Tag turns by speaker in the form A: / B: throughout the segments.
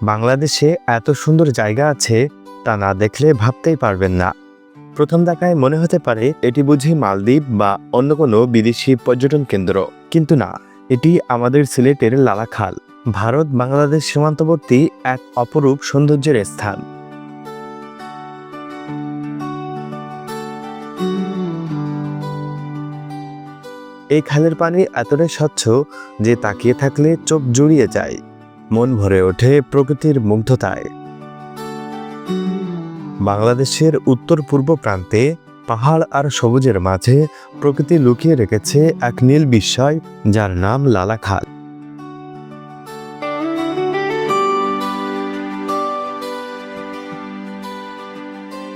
A: বাংলাদেশে এত সুন্দর জায়গা আছে তা না দেখলে ভাবতেই পারবেন না। প্রথম দেখায় মনে হতে পারে এটি বুঝি মালদ্বীপ বা অন্য কোনো বিদেশি পর্যটন কেন্দ্র, কিন্তু না, এটি আমাদের সিলেটের লালাখাল, ভারত বাংলাদেশ সীমান্তবর্তী এক অপরূপ সৌন্দর্যের স্থান। এই খালের পানি এতটাই স্বচ্ছ যে তাকিয়ে থাকলে চোখ জুড়িয়ে যায়, মন ভরে ওঠে প্রকৃতির মুগ্ধতায়। বাংলাদেশের উত্তর পূর্ব প্রান্তে পাহাড় আর সবুজের মাঝে প্রকৃতি লুকিয়ে রেখেছে এক নীল বিস্ময়, যার নাম লালাখাল।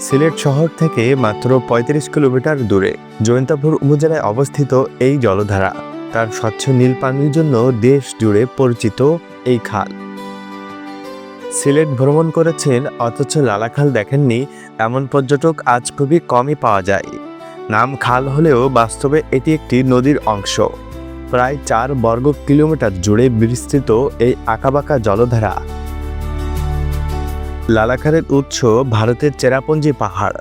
A: সিলেট শহর থেকে মাত্র ৩৫ কিলোমিটার দূরে জৈন্তাপুর উপজেলায় অবস্থিত এই জলধারা তার স্বচ্ছ নীল পানির জন্য দেশ জুড়ে পরিচিত। এই খাল সিলেট ভ্রমণ করেছেন অথচ লালাখাল দেখেননি এমন পর্যটক আজ খুবই কমই পাওয়া যায়। নাম খাল হলেও বাস্তবে এটি একটি নদীর অংশ। প্রায় ৪ বর্গ কিলোমিটার জুড়ে বিস্তৃত এই আঁকাবাঁকা জলধারা। লালাখালের উৎস ভারতের চেরাপুঞ্জি পাহাড়।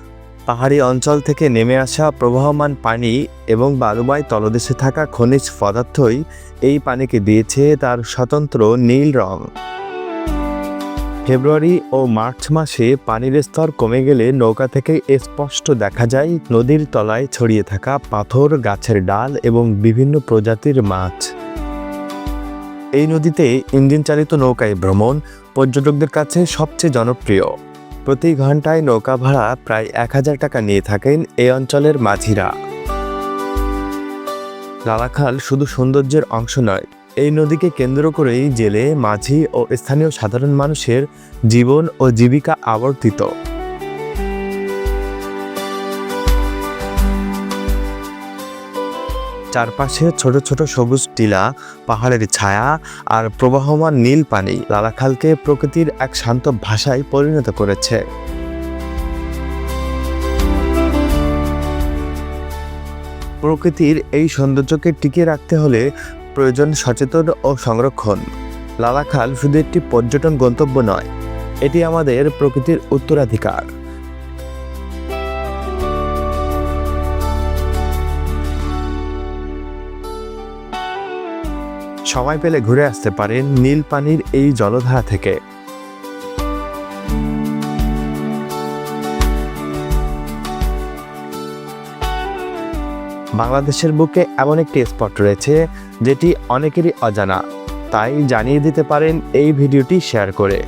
A: পাহাড়ি অঞ্চল থেকে নেমে আসা প্রবাহমান পানি এবং বালুময় তলদেশে থাকা খনিজ পদার্থই এই পানিকে দিয়েছে তার স্বতন্ত্র নীল রং। ফেব্রুয়ারি ও মার্চ মাসে পানির স্তর কমে গেলে নৌকা থেকে স্পষ্ট দেখা যায় নদীর তলায় ছড়িয়ে থাকা পাথর, গাছের ডাল এবং বিভিন্ন প্রজাতির মাছ। এই নদীতে ইঞ্জিন চালিত নৌকায় ভ্রমণ পর্যটকদের কাছে সবচেয়ে জনপ্রিয়। প্রতি ঘন্টায় নৌকা ভাড়া প্রায় ১,০০০ টাকা নিয়ে থাকেন এই অঞ্চলের মাঝিরা। লালাখাল শুধু সৌন্দর্যের অংশ নয়, এই নদীকে কেন্দ্র করেই জেলে, মাঝি ও স্থানীয় সাধারণ মানুষের জীবন ও জীবিকা আবর্তিত। চারপাশে ছোট ছোট সবুজ টিলা, পাহাড়ের ছায়া আর প্রবাহমান নীল পানি লালাখালকে প্রকৃতির এক শান্ত ভাষায় পরিণত করেছে। প্রকৃতির এই সৌন্দর্যকে টিকিয়ে রাখতে হলে প্রয়োজন সচেতন ও সংরক্ষণ। লালাখাল শুধু একটি পর্যটন গন্তব্য নয়, এটি আমাদের প্রকৃতির উত্তরাধিকার। সময় পেলে ঘুরে আসতে পারেন নীল পানির এই জলধারা থেকে। বাংলাদেশের বুকে এমন একটি স্পট রয়েছে যেটি অনেকেরই অজানা, তাই জানিয়ে দিতে পারেন এই ভিডিওটি শেয়ার করে।